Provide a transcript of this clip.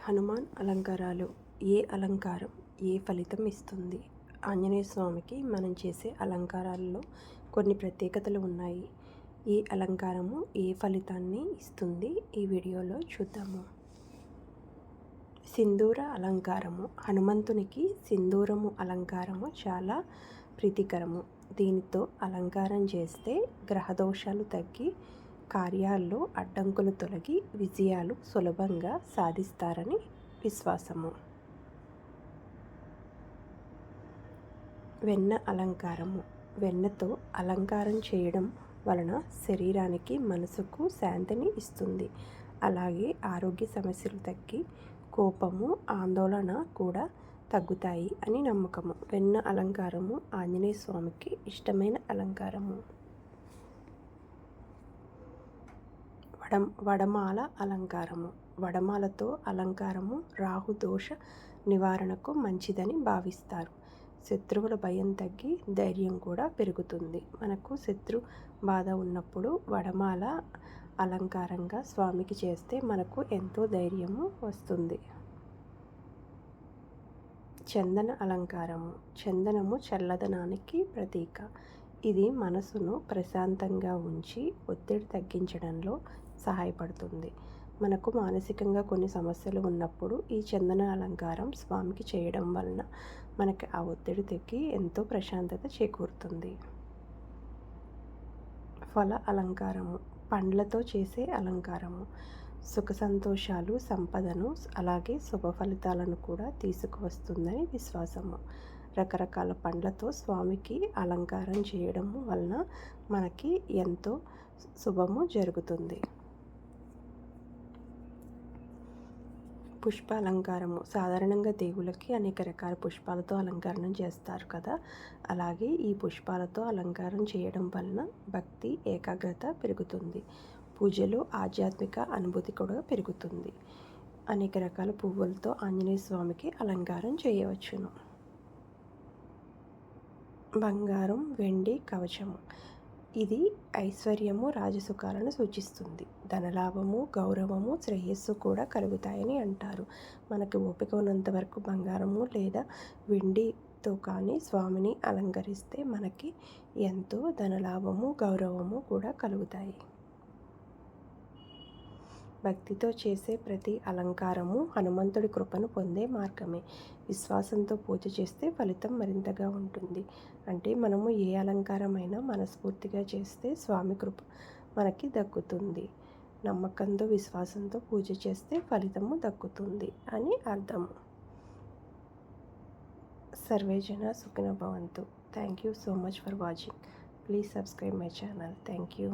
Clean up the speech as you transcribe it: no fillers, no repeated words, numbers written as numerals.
హనుమాన్ అలంకారాలు. ఏ అలంకారం ఏ ఫలితం ఇస్తుంది? ఆంజనేయ స్వామికి మనం చేసే అలంకారాల్లో కొన్ని ప్రత్యేకతలు ఉన్నాయి. ఈ అలంకారము ఏ ఫలితాన్ని ఇస్తుంది? ఈ వీడియోలో చూద్దాము. సింధూర అలంకారము. హనుమంతునికి సింధూరము అలంకారము చాలా ప్రీతికరము. దీనితో అలంకారం చేస్తే గ్రహదోషాలు తగ్గి కార్యాల్లో అడ్డంకులు తొలగి విజయాలు సులభంగా సాధిస్తారని విశ్వాసము. వెన్న అలంకారము. వెన్నతో అలంకారం చేయడం వలన శరీరానికి మనసుకు శాంతిని ఇస్తుంది. అలాగే ఆరోగ్య సమస్యలు తగ్గి కోపము ఆందోళన కూడా తగ్గుతాయి అని నమ్మకము. వెన్న అలంకారము ఆంజనేయ స్వామికి ఇష్టమైన అలంకారము. వడమాల అలంకారము. వడమాలతో అలంకారము రాహుదోష నివారణకు మంచిదని భావిస్తారు. శత్రువుల భయం తగ్గి ధైర్యం కూడా పెరుగుతుంది. మనకు శత్రు బాధ ఉన్నప్పుడు వడమాల అలంకారంగా స్వామికి చేస్తే మనకు ఎంతో ధైర్యము వస్తుంది. చందన అలంకారము. చందనము చల్లదనానికి ప్రతీక. ఇది మనసును ప్రశాంతంగా ఉంచి ఒత్తిడి తగ్గించడంలో సహాయపడుతుంది. మనకు మానసికంగా కొన్ని సమస్యలు ఉన్నప్పుడు ఈ చందన అలంకారం స్వామికి చేయడం వలన మనకి ఆ ఒత్తిడి తగ్గి ఎంతో ప్రశాంతత చేకూరుతుంది. ఫల అలంకారము. పండ్లతో చేసే అలంకారము సుఖ సంతోషాలు, సంపదను అలాగే శుభ ఫలితాలను కూడా తీసుకువస్తుందని విశ్వాసము. రకరకాల పండ్లతో స్వామికి అలంకారం చేయడం వలన మనకి ఎంతో శుభము జరుగుతుంది. పుష్ప అలంకారము. సాధారణంగా దేవుళ్ళకి అనేక రకాల పుష్పాలతో అలంకరణ చేస్తారు కదా, అలాగే ఈ పుష్పాలతో అలంకారం చేయడం వలన భక్తి ఏకాగ్రత పెరుగుతుంది. పూజలో ఆధ్యాత్మిక అనుభూతి కూడా పెరుగుతుంది. అనేక రకాల పువ్వులతో ఆంజనేయ స్వామికి అలంకారం చేయవచ్చును. బంగారం వెండి కవచము. ఇది ఐశ్వర్యము రాజసుఖాలను సూచిస్తుంది. ధనలాభము గౌరవము శ్రేయస్సు కూడా కలుగుతాయని అంటారు. మనకు ఓపిక ఉన్నంత వరకు బంగారము లేదా వెండితో కానీ స్వామిని అలంకరిస్తే మనకి ఎంతో ధనలాభము గౌరవము కూడా కలుగుతాయి. భక్తితో చేసే ప్రతి అలంకారము హనుమంతుడి కృపను పొందే మార్గమే. విశ్వాసంతో పూజ చేస్తే ఫలితం మరింతగా ఉంటుంది. అంటే మనము ఏ అలంకారమైనా మనస్ఫూర్తిగా చేస్తే స్వామి కృప మనకి దక్కుతుంది. నమ్మకంతో విశ్వాసంతో పూజ చేస్తే ఫలితము దక్కుతుంది అని అర్థము. సర్వే జన సుఖినో భవంతు. Thank you so much for watching. Please subscribe my channel. Thank you.